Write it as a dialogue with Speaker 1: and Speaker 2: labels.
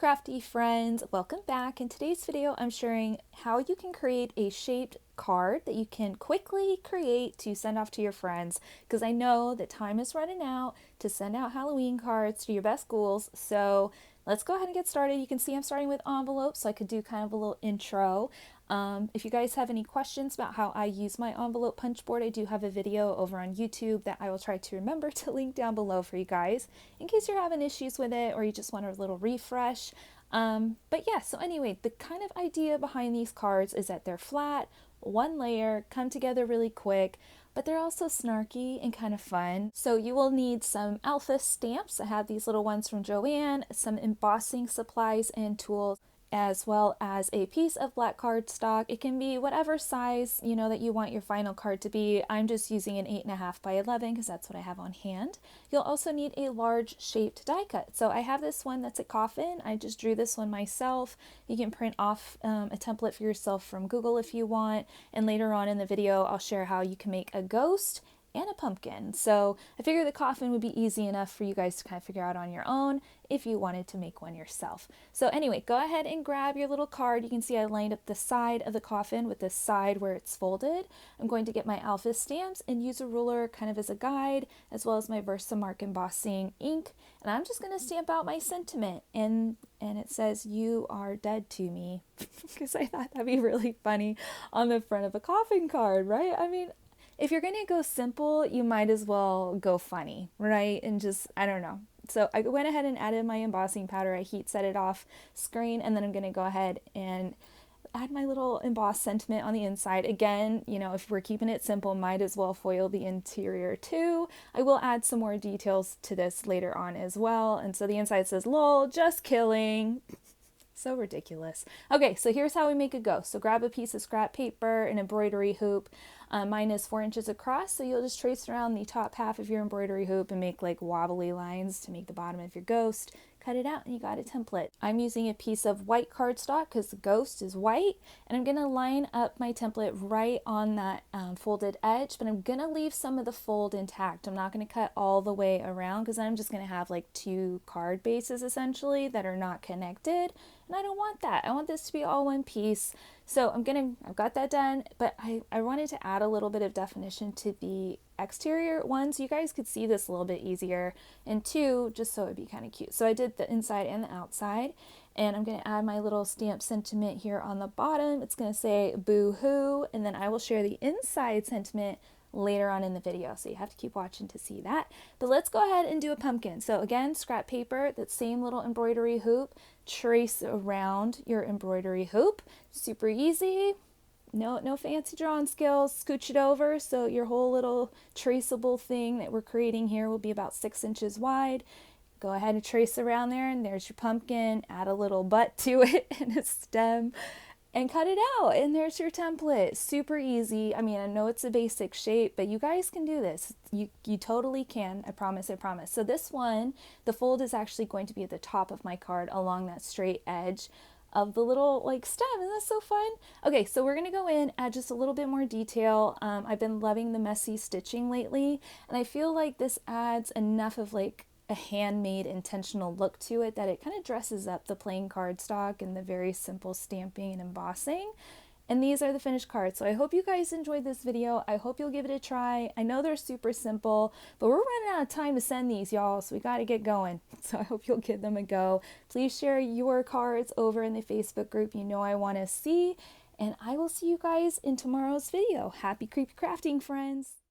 Speaker 1: crafty friends, welcome back. In today's video I'm sharing how you can create a shaped card that you can quickly create to send off to your friends, because I know that time is running out to send out Halloween cards to your best ghouls. So let's go ahead and get started. You can see I'm starting with envelopes, so I could do kind of a little intro. If you guys have any questions about how I use my envelope punch board, I do have a video over on YouTube that I will try to remember to link down below for you guys in case you're having issues with it or you just want a little refresh. But yeah, so anyway, the kind of idea behind these cards is that they're flat, one layer, come together really quick, but they're also snarky and kind of fun. So you will need some alpha stamps. I have these little ones from Joanne, some embossing supplies and tools, as well as a piece of black cardstock. It can be whatever size, that you want your final card to be. I'm just using an 8.5 by 11 because that's what I have on hand. You'll also need a large shaped die cut. So I have this one that's a coffin. I just drew this one myself. You can print off a template for yourself from Google if you want. And later on in the video, I'll share how you can make a ghost and a pumpkin. So I figured the coffin would be easy enough for you guys to kind of figure out on your own if you wanted to make one yourself. So anyway, go ahead and grab your little card. You can see I lined up the side of the coffin with the side where it's folded. I'm going to get my alpha stamps and use a ruler kind of as a guide, as well as my Versamark embossing ink. And I'm just going to stamp out my sentiment. And it says, "You are dead to me," because I thought that'd be really funny on the front of a coffin card, right? I mean, if you're going to go simple, you might as well go funny, right? And just, I don't know. So I went ahead and added my embossing powder. I heat set it off screen, and then I'm going to go ahead and add my little embossed sentiment on the inside. Again, if we're keeping it simple, might as well foil the interior too. I will add some more details to this later on as well. And so the inside says, "Lol, just killing." So ridiculous. Okay, so here's how we make a ghost. So grab a piece of scrap paper, an embroidery hoop. Mine is 4 inches across, so you'll just trace around the top half of your embroidery hoop and make like wobbly lines to make the bottom of your ghost. Cut it out and you got a template. I'm using a piece of white cardstock because the ghost is white, and I'm gonna line up my template right on that folded edge, but I'm gonna leave some of the fold intact. I'm not gonna cut all the way around because I'm just gonna have like 2 card bases essentially that are not connected, and I don't want that. I want this to be all one piece. So I've got that done, but I wanted to add a little bit of definition to the exterior one so you guys could see this a little bit easier, and 2, just so it'd be kind of cute. So I did the inside and the outside, and I'm going to add my little stamp sentiment here on the bottom. It's going to say "boo hoo," and then I will share the inside sentiment later on in the video, so you have to keep watching to see that. But let's go ahead and do a pumpkin. So again, scrap paper, that same little embroidery hoop, trace around your embroidery hoop. Super easy. No fancy drawing skills. Scooch it over so your whole little traceable thing that we're creating here will be about 6 inches wide. Go ahead and trace around there, and there's your pumpkin. Add a little butt to it and a stem, and cut it out, and there's your template. Super easy. I mean, I know it's a basic shape, but you guys can do this. You totally can. I promise, I promise. So this one, the fold is actually going to be at the top of my card along that straight edge of the little stem. Isn't that so fun? Okay, so we're gonna go in, add just a little bit more detail. I've been loving the messy stitching lately, and I feel like this adds enough of a handmade intentional look to it that it kind of dresses up the plain cardstock and the very simple stamping and embossing. And these are the finished cards. So I hope you guys enjoyed this video. I hope you'll give it a try. I know they're super simple, but we're running out of time to send these, y'all, so we got to get going. So I hope you'll give them a go. Please share your cards over in the Facebook group I want to see, and I will see you guys in tomorrow's video. Happy creepy crafting, friends.